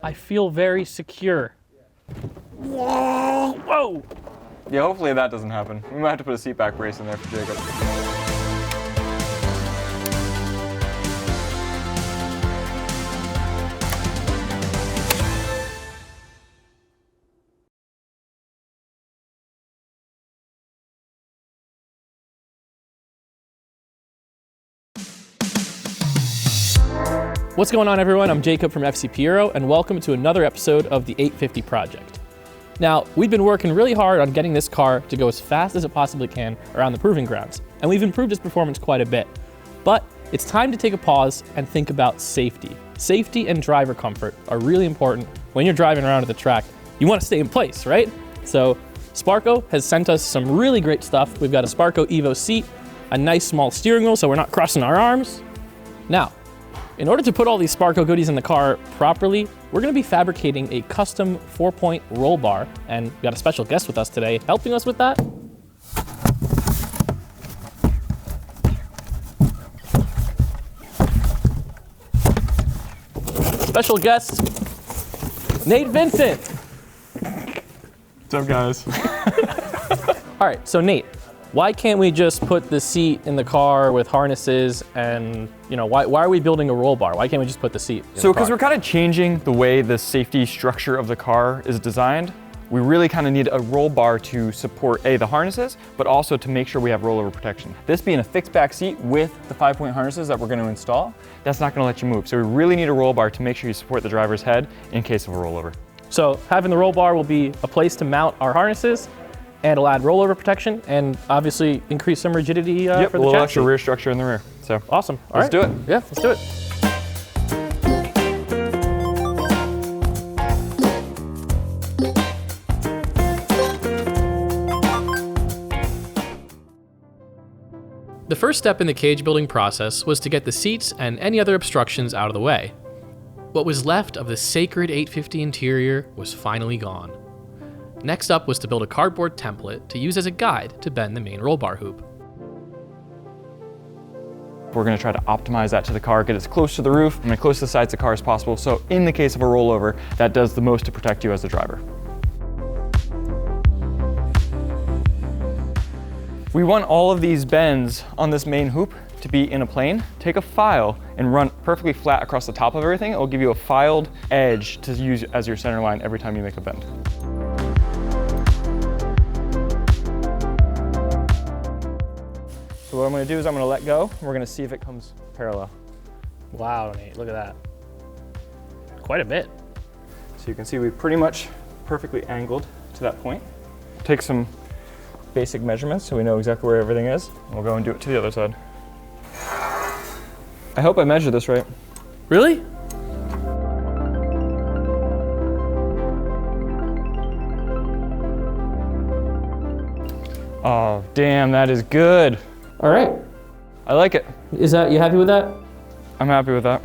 I feel very secure. Whoa! Yeah, hopefully that doesn't happen. We might have to put a seat back brace in there for Jacob. What's going on, everyone? I'm Jacob from FC Piero, and welcome to another episode of the 850 Project. Now, we've been working really hard on getting this car to go as fast as it possibly can around the proving grounds, and we've improved its performance quite a bit. But it's time to take a pause and think about safety. Safety and driver comfort are really important when you're driving around at the track. You want to stay in place, right? So Sparco has sent us some really great stuff. We've got a Sparco Evo seat, a nice small steering wheel so we're not crossing our arms. Now, in order to put all these Sparco goodies in the car properly, we're going to be fabricating a custom 4-point roll bar, and we've got a special guest with us today helping us with that. Special guest, Nate Vincent. What's up, guys? All right, so Nate, why can't we just put the seat in the car with harnesses and, why are we building a roll bar? Why can't we just put the seat in the car? Because we're kind of changing the way the safety structure of the car is designed, we really kind of need a roll bar to support the harnesses, but also to make sure we have rollover protection. This being a fixed back seat with the 5-point harnesses that we're going to install, that's not going to let you move. So we really need a roll bar to make sure you support the driver's head in case of a rollover. So having the roll bar will be a place to mount our harnesses, and it'll add rollover protection and obviously increase some rigidity for the chassis. A little extra rear structure in the rear. So awesome. Let's do it. Yeah, let's do it. The first step in the cage building process was to get the seats and any other obstructions out of the way. What was left of the sacred 850 interior was finally gone. Next up was to build a cardboard template to use as a guide to bend the main roll bar hoop. We're going to try to optimize that to the car, get as close to the roof and as close to the sides of the car as possible. So in the case of a rollover, that does the most to protect you as the driver. We want all of these bends on this main hoop to be in a plane. Take a file and run perfectly flat across the top of everything. It will give you a filed edge to use as your center line every time you make a bend. So what I'm going to do is I'm going to let go. We're going to see if it comes parallel. Wow, Nate, look at that. Quite a bit. So you can see we pretty much perfectly angled to that point. Take some basic measurements so we know exactly where everything is. And we'll go and do it to the other side. I hope I measured this right. Really? Oh, damn, that is good. All right. I like it. You happy with that? I'm happy with that.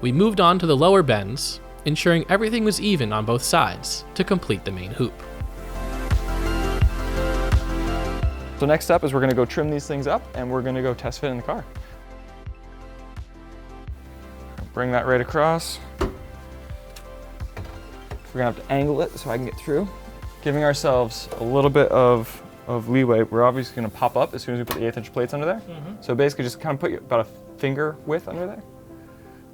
We moved on to the lower bends, ensuring everything was even on both sides to complete the main hoop. So next up is we're gonna go trim these things up and we're gonna go test fit in the car. Bring that right across. We're gonna have to angle it so I can get through. Giving ourselves a little bit of leeway. We're obviously gonna pop up as soon as we put the 1/8" plates under there. So basically just kind of put about a finger width under there.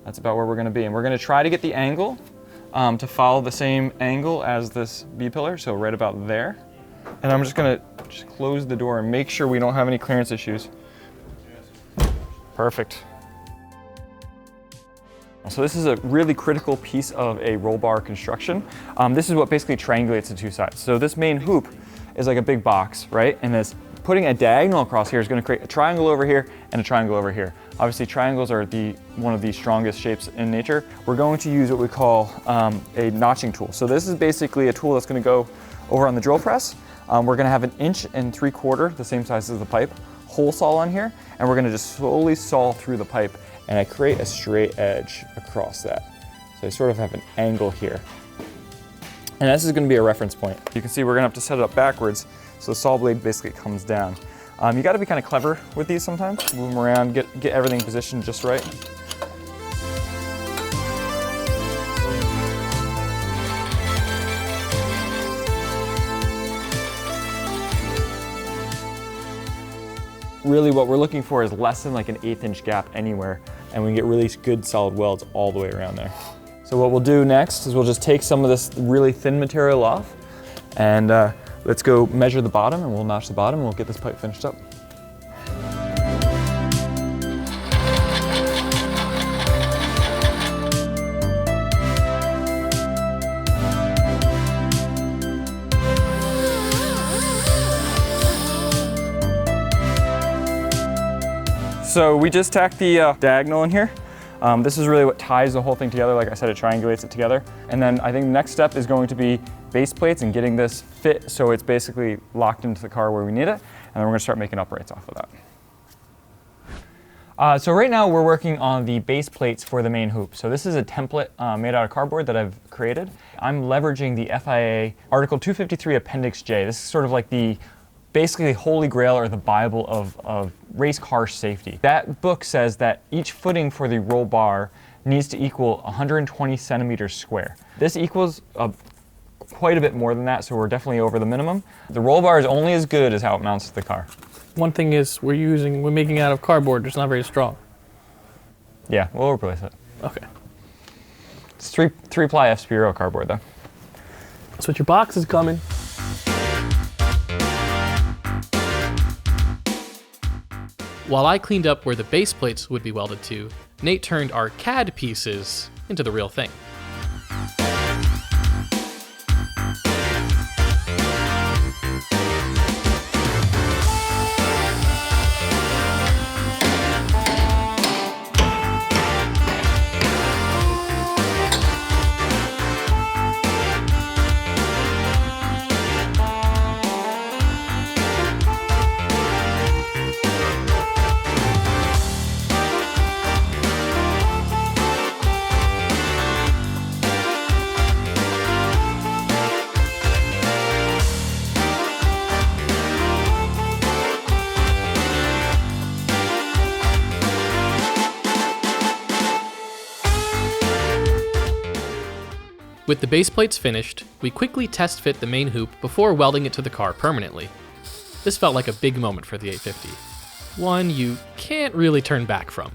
That's about where we're gonna be. And we're gonna try to get the angle to follow the same angle as this B-pillar, so right about there. And I'm just gonna close the door and make sure we don't have any clearance issues. Perfect. So this is a really critical piece of a roll bar construction. This is what basically triangulates the two sides. So this main hoop is like a big box, right? And this putting a diagonal across here is going to create a triangle over here and a triangle over here. Obviously, triangles are one of the strongest shapes in nature. We're going to use what we call a notching tool. So this is basically a tool that's going to go over on the drill press. We're going to have an 1 3/4, the same size as the pipe, hole saw on here, and we're going to just slowly saw through the pipe, and I create a straight edge across that. So I sort of have an angle here. And this is going to be a reference point. You can see we're going to have to set it up backwards, so the saw blade basically comes down. You got to be kind of clever with these sometimes. Move them around, get everything positioned just right. really what we're looking for is less than like an 1/8 inch gap anywhere, and we can get really good solid welds all the way around there. So what we'll do next is we'll just take some of this really thin material off, and let's go measure the bottom, and we'll notch the bottom, and we'll get this pipe finished up. So we just tacked the diagonal in here. This is really what ties the whole thing together. Like I said, it triangulates it together. And then I think the next step is going to be base plates and getting this fit so it's basically locked into the car where we need it. And then we're gonna start making uprights off of that. So right now we're working on the base plates for the main hoop. So this is a template made out of cardboard that I've created. I'm leveraging the FIA Article 253 Appendix J. This is sort of like the basically holy grail or the Bible of race car safety. That book says that each footing for the roll bar needs to equal 120 centimeters square. This equals quite a bit more than that, so we're definitely over the minimum. The roll bar is only as good as how it mounts to the car. One thing is we're making it out of cardboard. It's not very strong. Yeah, we'll replace it. Okay. It's three ply FCP cardboard though. So your box is coming. While I cleaned up where the base plates would be welded to, Nate turned our CAD pieces into the real thing. With the base plates finished, we quickly test fit the main hoop before welding it to the car permanently. This felt like a big moment for the 850. One you can't really turn back from.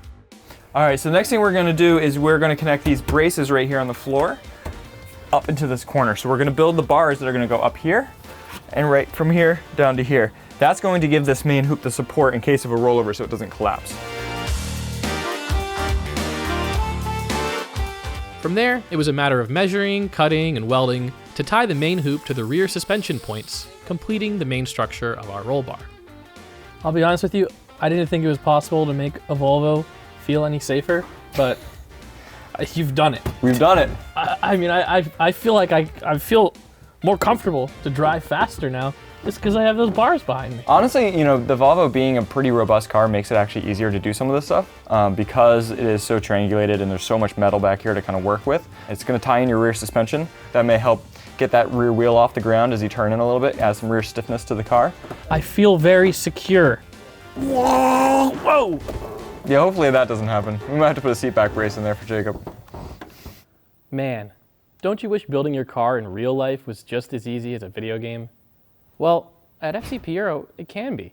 All right, so the next thing we're gonna do is we're gonna connect these braces right here on the floor up into this corner. So we're gonna build the bars that are gonna go up here and right from here down to here. That's going to give this main hoop the support in case of a rollover so it doesn't collapse. From there, it was a matter of measuring, cutting, and welding to tie the main hoop to the rear suspension points, completing the main structure of our roll bar. I'll be honest with you, I didn't think it was possible to make a Volvo feel any safer, but you've done it. We've done it. I feel like I feel more comfortable to drive faster now just because I have those bars behind me. Honestly, you know, the Volvo being a pretty robust car makes it actually easier to do some of this stuff because it is so triangulated and there's so much metal back here to kind of work with. It's going to tie in your rear suspension. That may help get that rear wheel off the ground as you turn in a little bit, add some rear stiffness to the car. I feel very secure. Whoa! Yeah, hopefully that doesn't happen. We might have to put a seat back brace in there for Jacob. Man, don't you wish building your car in real life was just as easy as a video game? Well, at FCP Euro, it can be.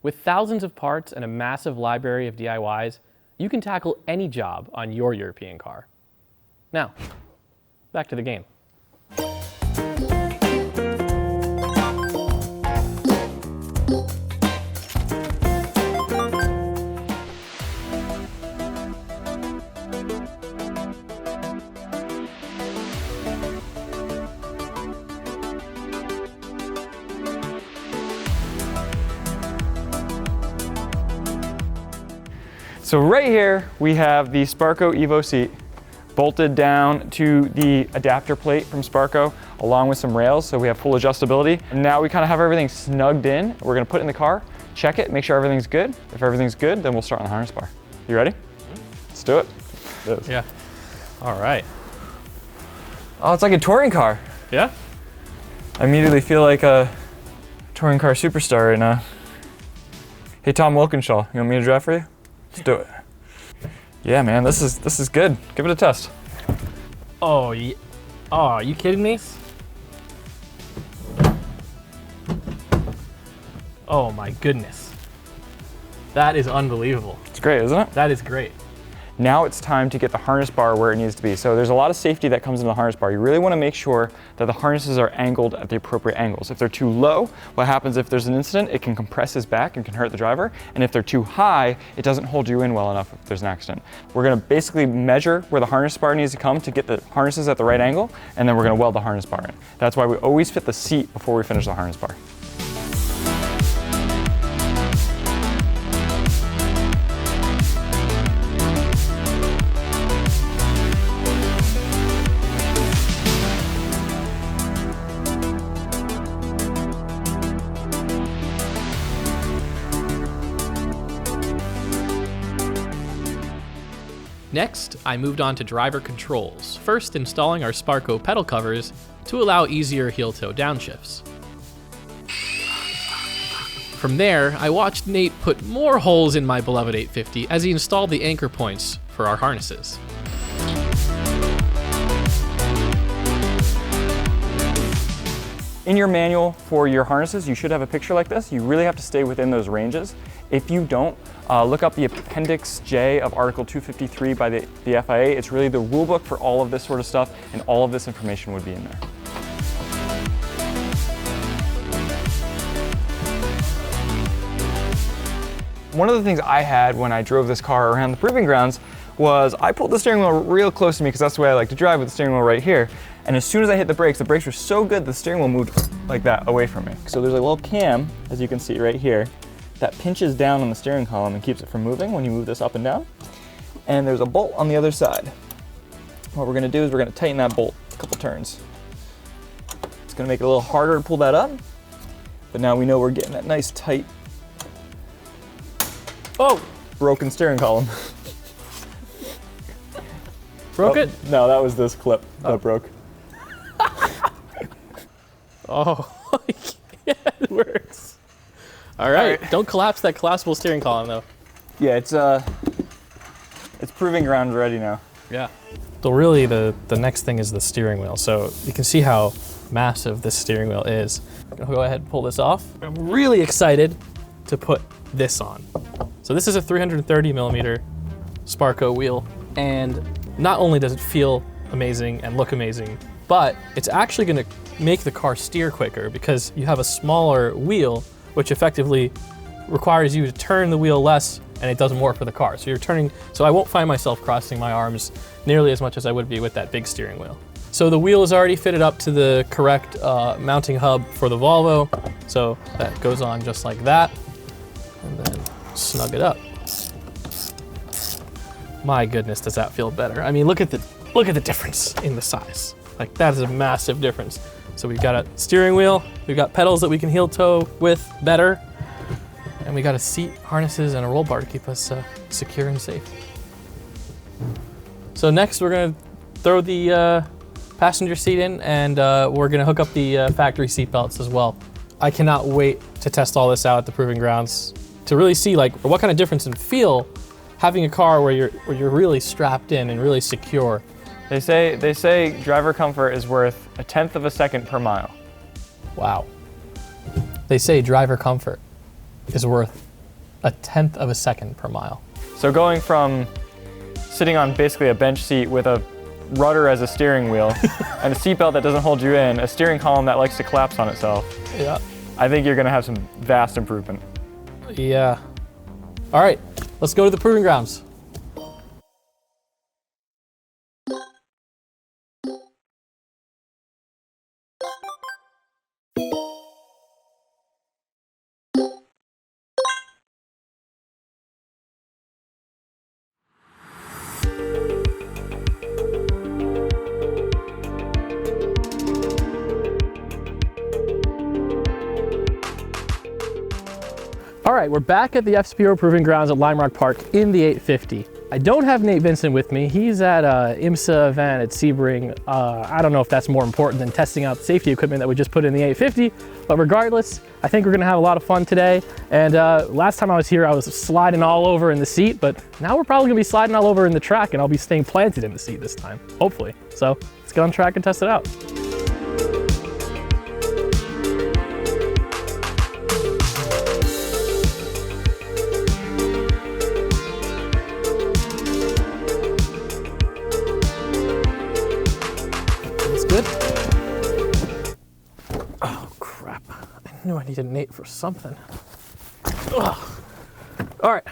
With thousands of parts and a massive library of DIYs, you can tackle any job on your European car. Now, back to the game. So right here, we have the Sparco Evo seat bolted down to the adapter plate from Sparco, along with some rails, so we have full adjustability. And now we kind of have everything snugged in. We're gonna put it in the car, check it, make sure everything's good. If everything's good, then we'll start on the harness bar. You ready? Let's do it. Yeah. All right. Oh, it's like a touring car. Yeah? I immediately feel like a touring car superstar right now. Hey, Tom Wilkinshaw, you want me to drive for you? Let's do it. Yeah, man, this is good. Give it a test. Oh, yeah. Oh, are you kidding me? Oh my goodness. That is unbelievable. It's great, isn't it? That is great. Now it's time to get the harness bar where it needs to be. So there's a lot of safety that comes in the harness bar. You really want to make sure that the harnesses are angled at the appropriate angles. If they're too low, what happens if there's an incident? It can compress his back and can hurt the driver. And if they're too high, it doesn't hold you in well enough if there's an accident. We're going to basically measure where the harness bar needs to come to get the harnesses at the right angle, and then we're going to weld the harness bar in. That's why we always fit the seat before we finish the harness bar. Next, I moved on to driver controls, first installing our Sparco pedal covers to allow easier heel-toe downshifts. From there, I watched Nate put more holes in my beloved 850 as he installed the anchor points for our harnesses. In your manual for your harnesses, you should have a picture like this. You really have to stay within those ranges. If you don't, look up the Appendix J of Article 253 by the FIA. It's really the rule book for all of this sort of stuff, and all of this information would be in there. One of the things I had when I drove this car around the proving grounds was I pulled the steering wheel real close to me because that's the way I like to drive, with the steering wheel right here. And as soon as I hit the brakes were so good the steering wheel moved like that away from me. So there's a little cam, as you can see right here, that pinches down on the steering column and keeps it from moving when you move this up and down. And there's a bolt on the other side. What we're gonna do is we're gonna tighten that bolt a couple turns. It's gonna make it a little harder to pull that up, but now we know we're getting that nice tight, broken steering column. Broke it? No, that was this clip that broke. Oh, yeah, it works. All right, don't collapse that collapsible steering column though. Yeah, it's proving ground ready now. Yeah. So really the next thing is the steering wheel. So you can see how massive this steering wheel is. I'll go ahead and pull this off. I'm really excited to put this on. So this is a 330 millimeter Sparco wheel, and not only does it feel amazing and look amazing, but it's actually gonna make the car steer quicker because you have a smaller wheel, which effectively requires you to turn the wheel less, and it does more for the car. So you're turning, so I won't find myself crossing my arms nearly as much as I would be with that big steering wheel. So the wheel is already fitted up to the correct mounting hub for the Volvo. So that goes on just like that, and then snug it up. My goodness, does that feel better? I mean, look at the difference in the size. Like, that is a massive difference. So we've got a steering wheel, we've got pedals that we can heel toe with better, and we got a seat, harnesses, and a roll bar to keep us secure and safe. So next we're gonna throw the passenger seat in, and we're gonna hook up the factory seat belts as well. I cannot wait to test all this out at the proving grounds to really see like what kind of difference in feel having a car where you're really strapped in and really secure. They say driver comfort is worth 1/10 of a second per mile. Wow. They say driver comfort is worth 1/10 of a second per mile. So going from sitting on basically a bench seat with a rudder as a steering wheel and a seatbelt that doesn't hold you in, a steering column that likes to collapse on itself. Yeah. I think you're gonna have some vast improvement. Yeah. All right, let's go to the proving grounds. All right, we're back at the FCP Hero Proving Grounds at Lime Rock Park in the 850. I don't have Nate Vincent with me. He's at a IMSA event at Sebring. I don't know if that's more important than testing out the safety equipment that we just put in the 850, but regardless, I think we're gonna have a lot of fun today. And last time I was here, I was sliding all over in the seat, but now we're probably gonna be sliding all over in the track, and I'll be staying planted in the seat this time, hopefully. So let's get on track and test it out. good. Oh, crap. I knew I needed an 8 for something. Ugh. All right.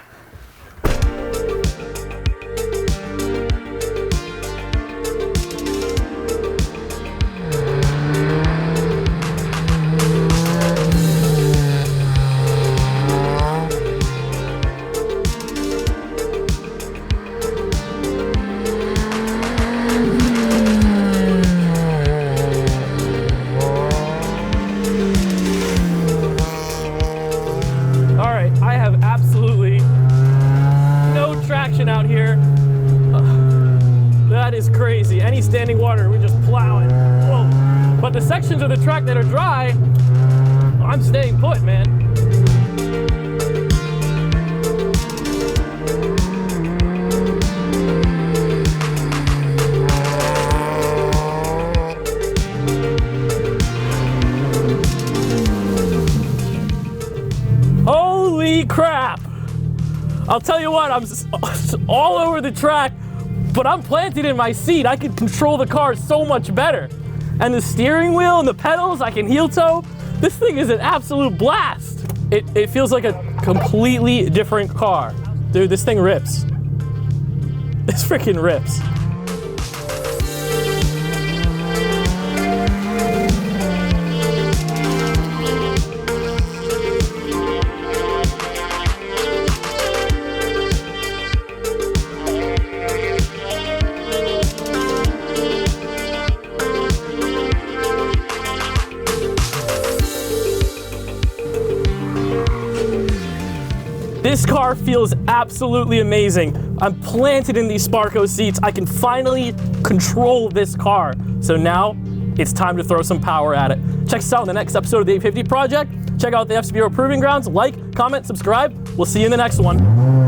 Out here. That is crazy. Any standing water, we just plow it. Whoa. But the sections of the track that are dry, I'm staying put, man. Holy crap! I'll tell you what, I'm all over the track, but I'm planted in my seat. I can control the car so much better. And the steering wheel and the pedals, I can heel toe. This thing is an absolute blast. It feels like a completely different car. Dude, this thing rips. This freaking rips. This car feels absolutely amazing. I'm planted in these Sparco seats. I can finally control this car. So now it's time to throw some power at it. Check us out in the next episode of the 850 Project. Check out the FCP Proving Grounds. Like, comment, subscribe. We'll see you in the next one.